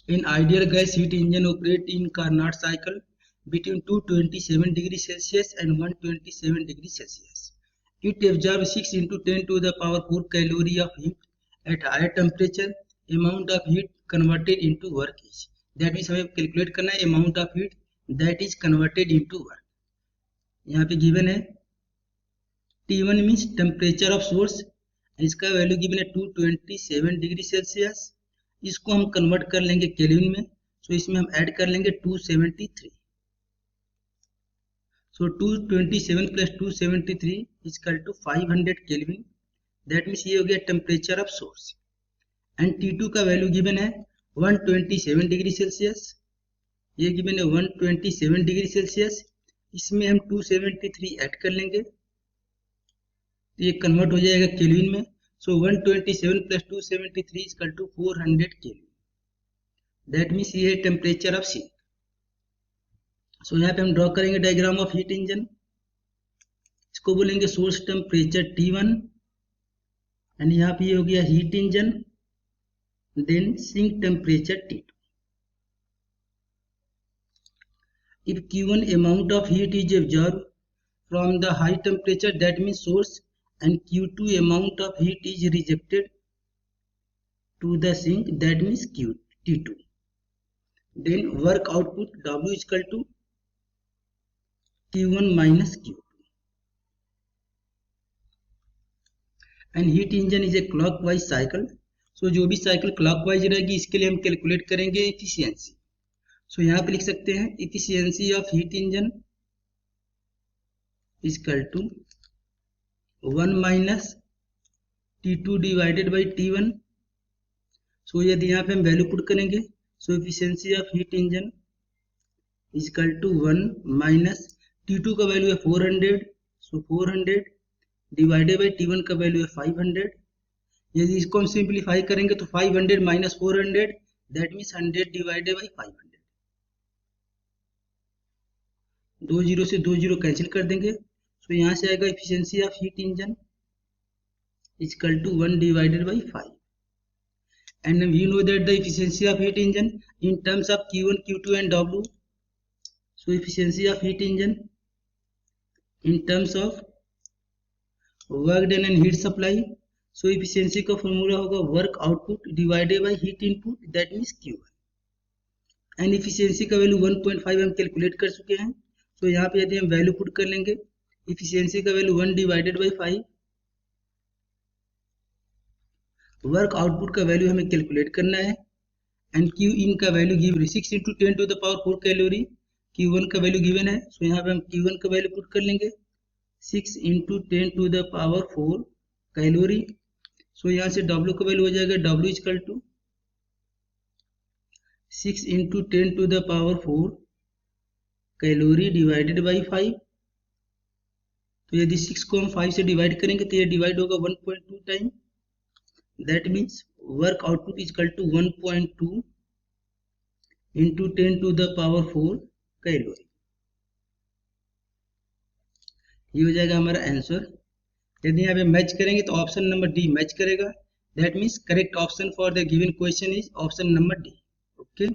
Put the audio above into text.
An ideal gas heat engine operates in Carnot cycle between 227 degrees Celsius and 127 degrees Celsius. It absorbs 6 into 10 to the power 4 calorie of heat at higher temperature. Amount of heat converted into work is. That means हमें calculate करना है amount of heat that is converted into work. यहाँ पे given है T1 means temperature of source, इसका value given है 227 degree Celsius. इसको हम कन्वर्ट कर लेंगे केल्विन में, सो इसमें हम ऐड कर लेंगे 273. So 227 plus 273 is equal to 500 kelvin. That means ये हो गया temperature of source. And T2 का वैल्यू गिवन है 127 डिग्री सेल्सियस. ये गिवन है 127 डिग्री सेल्सियस. इसमें हम 273 ऐड कर लेंगे तो ये कन्वर्ट हो जाएगा केल्विन में. So 127 plus 273 is equal to 400 kelvin. That means ये है टेम्परेचर ऑफ सिंक. सो यहाँ पे हम ड्रॉ करेंगे डायग्राम ऑफ हीट इंजन. इसको बोलेंगे सोर्स टेम्परेचर T1 एंड यहाँ पे ये हो गया heat engine, then sink temperature T2. If Q1 amount of heat is absorbed from the high temperature, that means source, and Q2 amount of heat is rejected to the sink, that means T2. Then work output W is equal to Q1 minus Q2. And heat engine is a clockwise cycle. So जो भी cycle clockwise रहेगी इसके लिए हम calculate करेंगे efficiency. सो यहाँ पे लिख सकते हैं efficiency of heat engine is equal to 1 minus T2 divided by T1. So यदि यहाँ पे हम वैल्यू पुट करेंगे, so efficiency of heat engine is equal to 1 minus T2 का वैल्यू है 400, सो 400 डिवाइडेड बाई T1 का वैल्यू है 500. यदि इसको हम सिंप्लीफाई करेंगे तो 500 minus 400 that means 100 divided by 500. 2 zero से 2 जीरो कैंसिल कर देंगे. सो यहाँ से आएगा efficiency of heat engine is equal to 1 divided by 5. And we know that the efficiency of heat engine in terms of Q1, Q2 and W. So efficiency of heat engine in terms of work done and heat supply. So efficiency का formula होगा work output divided by heat input, that means Q1. And efficiency का value 1.5 हम calculate कर चुके हैं. तो यहाँ पे यदि हम वैल्यू पुट कर लेंगे एफिशिएंसी का value 1 divided by 5, work output का वैल्यू हमें कैलकुलेट करना है. एंड Q इन का value given 6 into 10 to the power 4 calorie. Q1 का वैल्यू गिवन है, सो यहाँ पे हम Q1 का वैल्यू पुट कर लेंगे 6 into 10 to the power 4 calorie. So यहाँ से W का वैल्यू हो जाएगा W is equal to 6 into 10 to the power 4 calorie divided by 5. तो यदि 6 को हम 5 से डिवाइड करेंगे तो ये डिवाइड होगा 1.2 time. That means work output is equal to 1.2 into 10 to the power 4 calorie. ये हो जाएगा हमारा आंसर. यदि यहाँ पे मैच करेंगे तो ऑप्शन नंबर डी मैच करेगा. That means correct option for the given question is option number D. Okay.